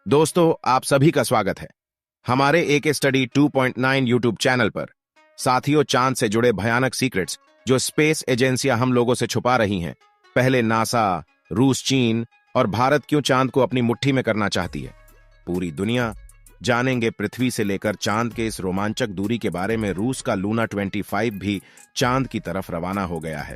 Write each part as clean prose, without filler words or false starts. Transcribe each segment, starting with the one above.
दोस्तों, आप सभी का स्वागत है हमारे एक स्टडी 2.9 यूट्यूब चैनल पर। साथियों, चांद से जुड़े भयानक सीक्रेट्स जो स्पेस एजेंसियां हम लोगों से छुपा रही हैं। पहले नासा, रूस, चीन और भारत क्यों चांद को अपनी मुट्ठी में करना चाहती है, पूरी दुनिया जानेंगे। पृथ्वी से लेकर चांद के इस रोमांचक दूरी के बारे में। रूस का लूना 25 भी चांद की तरफ रवाना हो गया है।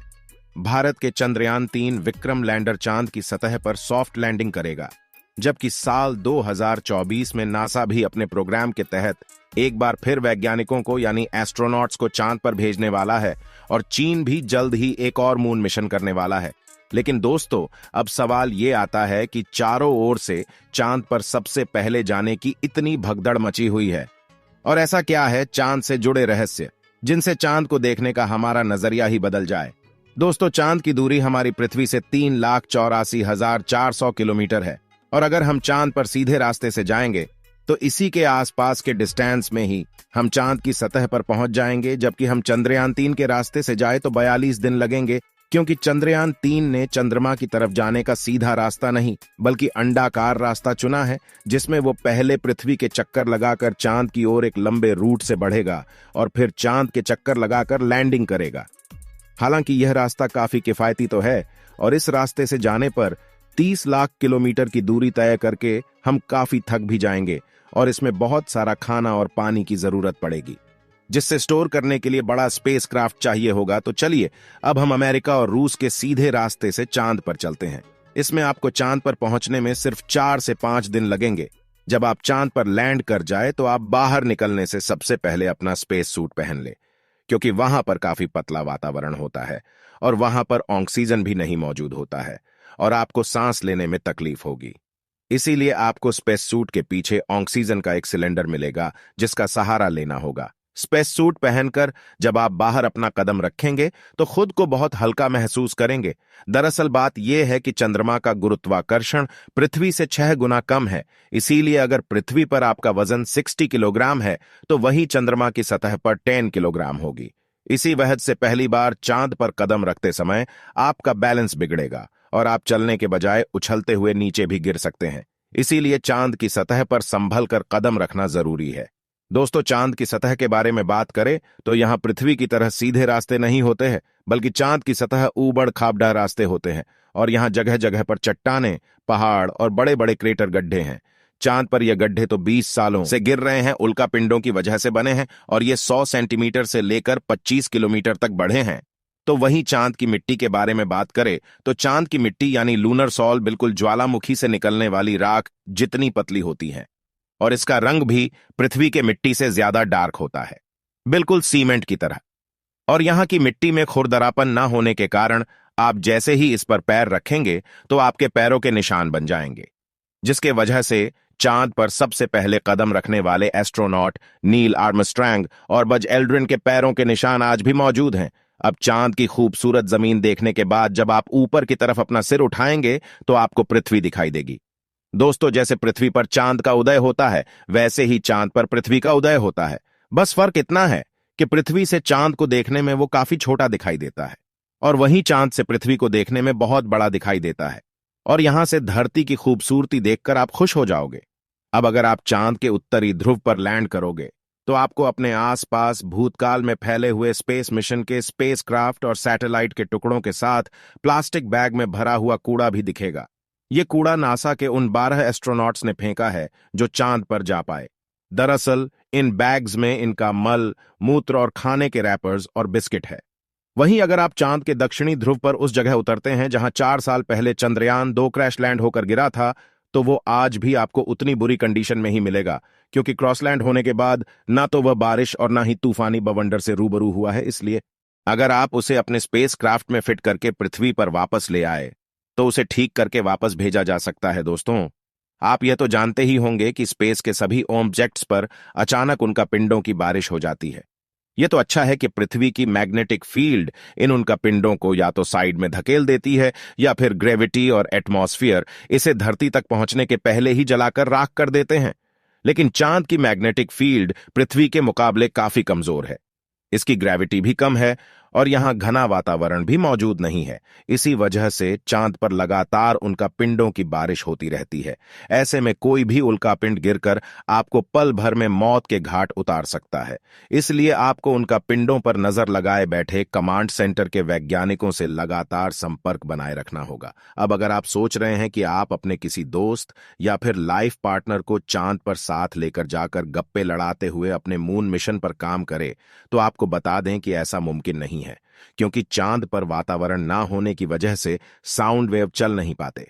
भारत के चंद्रयान 3 विक्रम लैंडर चांद की सतह पर सॉफ्ट लैंडिंग करेगा, जबकि साल 2024 में नासा भी अपने प्रोग्राम के तहत एक बार फिर वैज्ञानिकों को यानी एस्ट्रोनॉट्स को चांद पर भेजने वाला है। और चीन भी जल्द ही एक और मून मिशन करने वाला है। लेकिन दोस्तों, अब सवाल ये आता है कि चारों ओर से चांद पर सबसे पहले जाने की इतनी भगदड़ मची हुई है, और ऐसा क्या है चांद से जुड़े रहस्य जिनसे चांद को देखने का हमारा नजरिया ही बदल जाए। दोस्तों, चांद की दूरी हमारी पृथ्वी से 3,84,400 किलोमीटर है, और अगर हम चांद पर सीधे रास्ते से जाएंगे तो इसी के आसपास के डिस्टेंस में ही हम चांद की सतह पर पहुंच जाएंगे। जबकि हम चंद्रयान 3 के रास्ते से जाए तो 42 दिन लगेंगे, क्योंकि चंद्रयान 3 ने चंद्रमा की तरफ जाने का सीधा रास्ता नहीं बल्कि अंडाकार रास्ता चुना है, जिसमें वो पहले पृथ्वी के चक्कर लगाकर चांद की ओर एक लंबे रूट से बढ़ेगा और फिर चांद के चक्कर लगाकर लैंडिंग करेगा। हालांकि यह रास्ता काफी किफायती तो है, और इस रास्ते से जाने पर 30 लाख किलोमीटर की दूरी तय करके हम काफी थक भी जाएंगे, और इसमें बहुत सारा खाना और पानी की जरूरत पड़ेगी, जिससे स्टोर करने के लिए बड़ा स्पेसक्राफ्ट चाहिए होगा। तो चलिए अब हम अमेरिका और रूस के सीधे रास्ते से चांद पर चलते हैं। इसमें आपको चांद पर पहुंचने में सिर्फ 4 से 5 दिन लगेंगे। जब आप चांद पर लैंड कर जाए तो आप बाहर निकलने से सबसे पहले अपना स्पेस सूट पहन ले, क्योंकि वहां पर काफी पतला वातावरण होता है और वहां पर ऑक्सीजन भी नहीं मौजूद होता है, और आपको सांस लेने में तकलीफ होगी। इसीलिए आपको स्पेस सूट के पीछे ऑक्सीजन का एक सिलेंडर मिलेगा जिसका सहारा लेना होगा। स्पेस सूट पहनकर जब आप बाहर अपना कदम रखेंगे तो खुद को बहुत हल्का महसूस करेंगे। दरअसल बात यह है कि चंद्रमा का गुरुत्वाकर्षण पृथ्वी से 6 गुना कम है। इसीलिए अगर पृथ्वी पर आपका वजन 60 किलोग्राम है तो वही चंद्रमा की सतह पर 10 किलोग्राम होगी। इसी वजह से पहली बार चांद पर कदम रखते समय आपका बैलेंस बिगड़ेगा और आप चलने के बजाय उछलते हुए नीचे भी गिर सकते हैं। इसीलिए चांद की सतह पर संभल कर कदम रखना जरूरी है। दोस्तों, चांद की सतह के बारे में बात करें तो यहां पृथ्वी की तरह सीधे रास्ते नहीं होते हैं, बल्कि चांद की सतह ऊबड़ खाबड़ा रास्ते होते हैं, और यहां जगह जगह पर चट्टानें, पहाड़ और बड़े बड़े क्रेटर गड्ढे हैं। चांद पर यह गड्ढे तो 20 सालों से गिर रहे हैं, उल्का पिंडों की वजह से बने हैं, और ये 100 सेंटीमीटर से लेकर 25 किलोमीटर तक बढ़े हैं। तो वहीं चांद की मिट्टी के बारे में बात करें तो चांद की मिट्टी यानी लूनर सॉल बिल्कुल ज्वालामुखी से निकलने वाली राख जितनी पतली होती है, और इसका रंग भी पृथ्वी के मिट्टी से ज्यादा डार्क होता है, बिल्कुल सीमेंट की तरह। और यहां की मिट्टी में खुरदरापन ना होने के कारण आप जैसे ही इस पर पैर रखेंगे तो आपके पैरों के निशान बन जाएंगे, जिसके वजह से चांद पर सबसे पहले कदम रखने वाले एस्ट्रोनॉट नील आर्मस्ट्रांग और बज एल्ड्रिन के पैरों के निशान आज भी मौजूद हैं। अब चांद की खूबसूरत जमीन देखने के बाद जब आप ऊपर की तरफ अपना सिर उठाएंगे तो आपको पृथ्वी दिखाई देगी। दोस्तों, जैसे पृथ्वी पर चांद का उदय होता है, वैसे ही चांद पर पृथ्वी का उदय होता है। बस फर्क इतना है कि पृथ्वी से चांद को देखने में वो काफी छोटा दिखाई देता है, और वहीं चांद से पृथ्वी को देखने में बहुत बड़ा दिखाई देता है। और यहां से धरती की खूबसूरती देखकर आप खुश हो जाओगे। अब अगर आप चांद के उत्तरी ध्रुव पर लैंड करोगे तो आपको अपने आसपास भूतकाल में फैले हुए स्पेस मिशन के स्पेसक्राफ्ट और सैटेलाइट के टुकड़ों के साथ प्लास्टिक बैग में भरा हुआ कूड़ा भी दिखेगा। ये कूड़ा नासा के उन 12 एस्ट्रोनॉट्स ने फेंका है जो चांद पर जा पाए। दरअसल इन बैग्स में इनका मल, मूत्र और खाने के रैपर्स और बिस्किट है। वहीं अगर आप चांद के दक्षिणी ध्रुव पर उस जगह उतरते हैं जहां 4 साल पहले चंद्रयान 2 क्रैश लैंड होकर गिरा था, तो वो आज भी आपको उतनी बुरी कंडीशन में ही मिलेगा, क्योंकि क्रॉसलैंड होने के बाद ना तो वह बारिश और ना ही तूफानी बवंडर से रूबरू हुआ है। इसलिए अगर आप उसे अपने स्पेसक्राफ्ट में फिट करके पृथ्वी पर वापस ले आए तो उसे ठीक करके वापस भेजा जा सकता है। दोस्तों, आप यह तो जानते ही होंगे कि स्पेस के सभी ऑब्जेक्ट्स पर अचानक उनका पिंडों की बारिश हो जाती है। यह तो अच्छा है कि पृथ्वी की मैग्नेटिक फील्ड इन उनका पिंडों को या तो साइड में धकेल देती है, या फिर ग्रेविटी और एटमॉस्फेयर इसे धरती तक पहुंचने के पहले ही जलाकर राख कर देते हैं। लेकिन चांद की मैग्नेटिक फील्ड पृथ्वी के मुकाबले काफी कमजोर है। इसकी ग्रेविटी भी कम है, और यहाँ घना वातावरण भी मौजूद नहीं है। इसी वजह से चांद पर लगातार उनका पिंडों की बारिश होती रहती है। ऐसे में कोई भी उल्कापिंड गिरकर आपको पल भर में मौत के घाट उतार सकता है। इसलिए आपको उनका पिंडों पर नजर लगाए बैठे कमांड सेंटर के वैज्ञानिकों से लगातार संपर्क बनाए रखना होगा। अब अगर आप सोच रहे हैं कि आप अपने किसी दोस्त या फिर लाइफ पार्टनर को चांद पर साथ लेकर जाकर गप्पे लड़ाते हुए अपने मून मिशन पर काम करें, तो आपको बता दें कि ऐसा मुमकिन नहीं है, क्योंकि चांद पर वातावरण ना होने की वजह से साउंड वेव चल नहीं पाते।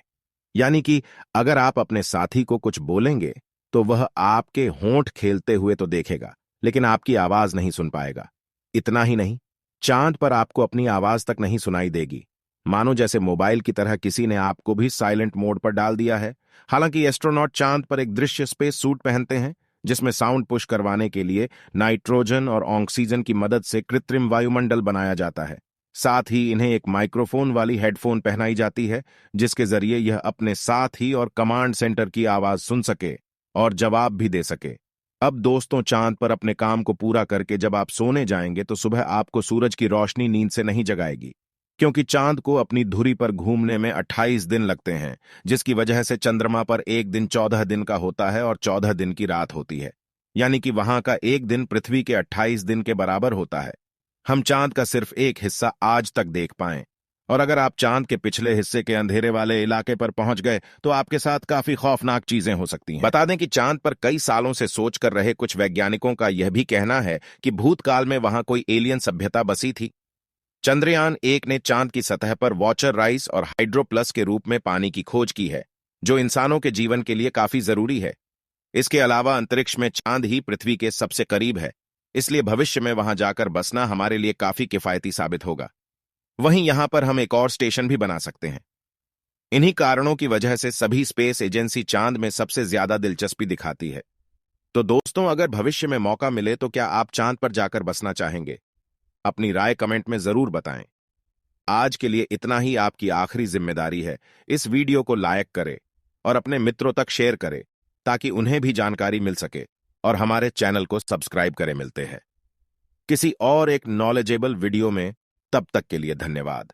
यानी कि अगर आप अपने साथी को कुछ बोलेंगे तो वह आपके होंठ खेलते हुए तो देखेगा, लेकिन आपकी आवाज नहीं सुन पाएगा। इतना ही नहीं, चांद पर आपको अपनी आवाज तक नहीं सुनाई देगी, मानो जैसे मोबाइल की तरह किसी ने आपको भी साइलेंट मोड पर डाल दिया है। हालांकि एस्ट्रोनॉट चांद पर एक दृश्य स्पेस सूट पहनते हैं, जिसमें साउंड पुश करवाने के लिए नाइट्रोजन और ऑक्सीजन की मदद से कृत्रिम वायुमंडल बनाया जाता है। साथ ही इन्हें एक माइक्रोफोन वाली हेडफोन पहनाई जाती है, जिसके जरिए यह अपने साथ ही और कमांड सेंटर की आवाज सुन सके और जवाब भी दे सके। अब दोस्तों, चांद पर अपने काम को पूरा करके जब आप सोने जाएंगे तो सुबह आपको सूरज की रोशनी नींद से नहीं जगाएगी, क्योंकि चांद को अपनी धुरी पर घूमने में 28 दिन लगते हैं, जिसकी वजह से चंद्रमा पर एक दिन 14 दिन का होता है और 14 दिन की रात होती है। यानी कि वहां का एक दिन पृथ्वी के 28 दिन के बराबर होता है। हम चांद का सिर्फ एक हिस्सा आज तक देख पाएं, और अगर आप चांद के पिछले हिस्से के अंधेरे वाले इलाके पर पहुंच गए तो आपके साथ काफी खौफनाक चीजें हो सकती हैं। बता दें कि चांद पर कई सालों से सोच कर रहे कुछ वैज्ञानिकों का यह भी कहना है कि भूतकाल में वहां कोई एलियन सभ्यता बसी थी। चंद्रयान-1 ने चांद की सतह पर वाटर राइस और हाइड्रोप्लस के रूप में पानी की खोज की है, जो इंसानों के जीवन के लिए काफी जरूरी है। इसके अलावा अंतरिक्ष में चांद ही पृथ्वी के सबसे करीब है, इसलिए भविष्य में वहां जाकर बसना हमारे लिए काफी किफायती साबित होगा। वहीं यहां पर हम एक और स्टेशन भी बना सकते हैं। इन्हीं कारणों की वजह से सभी स्पेस एजेंसी चांद में सबसे ज्यादा दिलचस्पी दिखाती है। तो दोस्तों, अगर भविष्य में मौका मिले तो क्या आप चांद पर जाकर बसना चाहेंगे? अपनी राय कमेंट में जरूर बताएं। आज के लिए इतना ही आपकी आखिरी जिम्मेदारी है। इस वीडियो को लाइक करें और अपने मित्रों तक शेयर करें, ताकि उन्हें भी जानकारी मिल सके, और हमारे चैनल को सब्सक्राइब करें। मिलते हैं किसी और एक नॉलेजेबल वीडियो में, तब तक के लिए धन्यवाद।